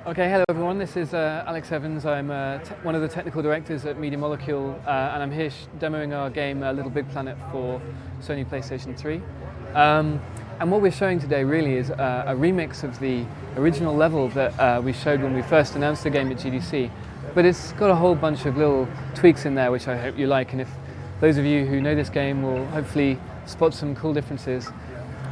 Okay, hello everyone. This is Alex Evans. I'm one of the technical directors at Media Molecule, and I'm here demoing our game LittleBigPlanet for Sony PlayStation 3. And what we're showing today really is a remix of the original level that we showed when we first announced the game at GDC. But it's got a whole bunch of little tweaks in there which I hope you like, and if those of you who know this game will hopefully spot some cool differences.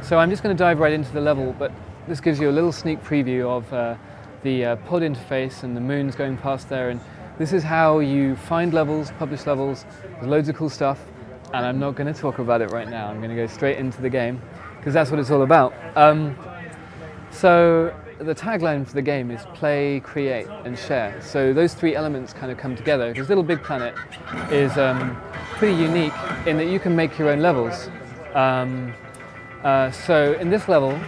So I'm just going to dive right into the level, but this gives you a little sneak preview of the pod interface and the moons going past there, and this is how you find levels, publish levels. There's loads of cool stuff, and I'm not going to talk about it right now. I'm going to go straight into the game because that's what it's all about. So the tagline for the game is play, create, and share. So those three elements kind of come together because LittleBigPlanet is pretty unique in that you can make your own levels. So in this level,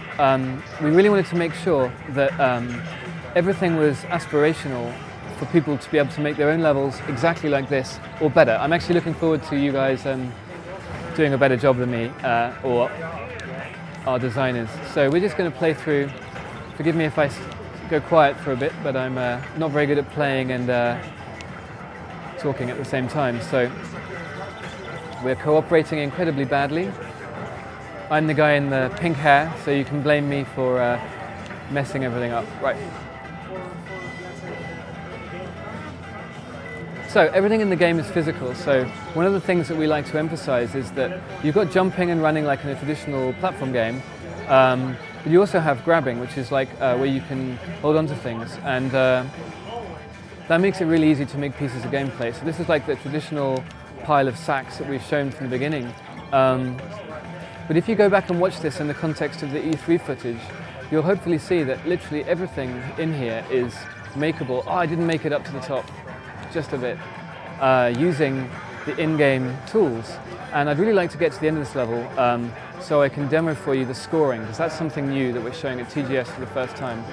we really wanted to make sure that everything was aspirational for people to be able to make their own levels exactly like this or better. I'm actually looking forward to you guys doing a better job than me or our designers. So we're just going to play through. Forgive me if I go quiet for a bit, but I'm not very good at playing and talking at the same time. So we're cooperating incredibly badly. I'm the guy in the pink hair, so you can blame me for messing everything up. Right. So everything in the game is physical, so one of the things that we like to emphasize is that you've got jumping and running like in a traditional platform game, but you also have grabbing, which is like where you can hold on to things, and that makes it really easy to make pieces of gameplay. So this is like the traditional pile of sacks that we've shown from the beginning. But if you go back and watch this in the context of the E3 footage, you'll hopefully see that literally everything in here is makeable. Oh, I didn't make it up to the top. Just a bit, using the in-game tools. And I'd really like to get to the end of this level so I can demo for you the scoring, because that's something new that we're showing at TGS for the first time.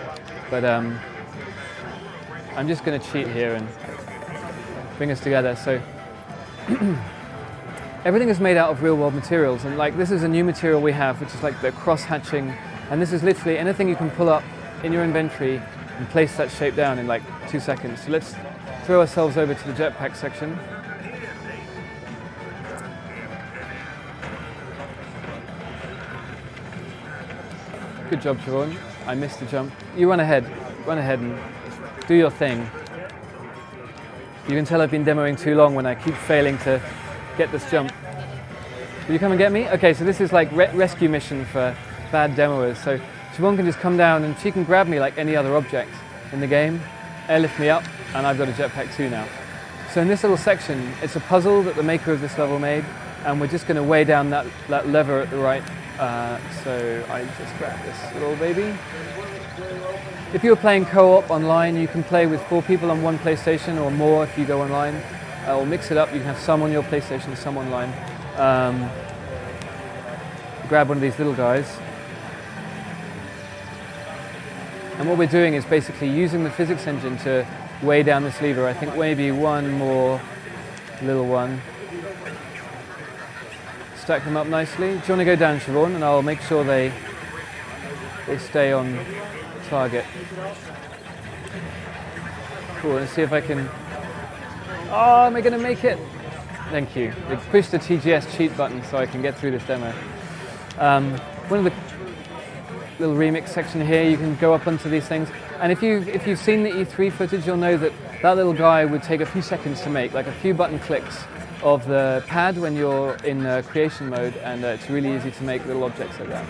But I'm just going to cheat here and bring us together. So everything is made out of real-world materials, and like this is a new material we have, which is like the cross-hatching, and this is literally anything you can pull up in your inventory and place that shape down in like 2 seconds. So let's throw ourselves over to the jetpack section. Good job, Siobhan. I missed the jump. You run ahead and do your thing. You can tell I've been demoing too long when I keep failing to get this jump. Will you come and get me? Okay, so this is like rescue mission for bad demoers. So Siobhan can just come down and she can grab me like any other object in the game, airlift me up, and I've got a jetpack too now. So in this little section, it's a puzzle that the maker of this level made, and we're just going to weigh down that lever at the right. So I just grab this little baby. If you're playing co-op online, you can play with 4 people on one PlayStation or more if you go online. Or mix it up, you can have some on your PlayStation, some online. Grab one of these little guys. And what we're doing is basically using the physics engine to weigh down this lever. I think maybe one more little one. Stack them up nicely. Do you want to go down, Siobhan? And I'll make sure they stay on target. Cool, let's see if I can... Oh, am I going to make it? Thank you. They pushed the TGS cheat button so I can get through this demo. One of the little remix section here, you can go up onto these things, and if you've seen the E3 footage, you'll know that that little guy would take a few seconds to make, like a few button clicks of the pad when you're in creation mode, and it's really easy to make little objects like that.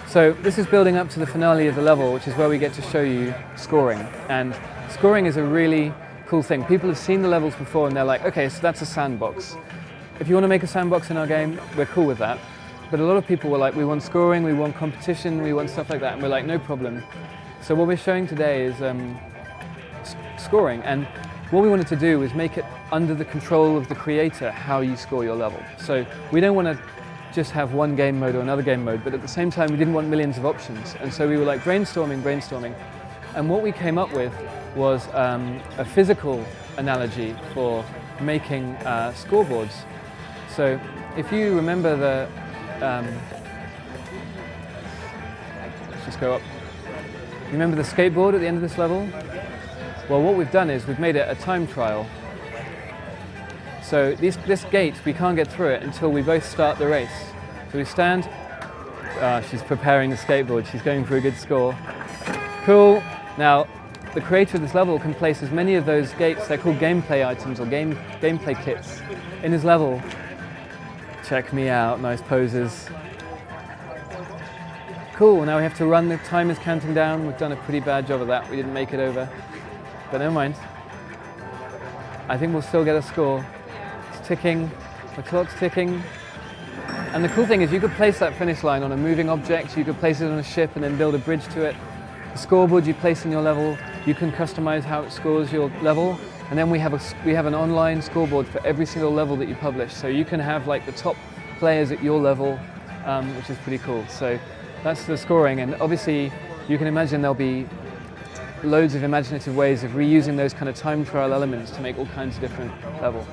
So this is building up to the finale of the level, which is where we get to show you scoring, and scoring is a really cool thing. People have seen the levels before and they're like, okay, so that's a sandbox. If you want to make a sandbox in our game, we're cool with that. But a lot of people were like, we want scoring, we want competition, we want stuff like that, and we're like, no problem. So what we're showing today is scoring, and what we wanted to do was make it under the control of the creator how you score your level. So we don't want to just have one game mode or another game mode, but at the same time we didn't want millions of options, and so we were like brainstorming, and what we came up with was a physical analogy for making scoreboards. So if you remember the let's just go up. You remember the skateboard at the end of this level? Well, what we've done is we've made it a time trial. So this gate, we can't get through it until we both start the race. So we stand. She's preparing the skateboard. She's going for a good score. Cool. Now, the creator of this level can place as many of those gates, they're called gameplay items or gameplay kits, in his level. Check me out, nice poses. Cool, now we have to run, the time is counting down. We've done a pretty bad job of that. We didn't make it over. But never mind. I think we'll still get a score. It's ticking, the clock's ticking. And the cool thing is you could place that finish line on a moving object, you could place it on a ship and then build a bridge to it. The scoreboard you place in your level, you can customize how it scores your level. And then we have an online scoreboard for every single level that you publish. So you can have like the top players at your level, which is pretty cool. So that's the scoring. And obviously you can imagine there'll be loads of imaginative ways of reusing those kind of time trial elements to make all kinds of different levels.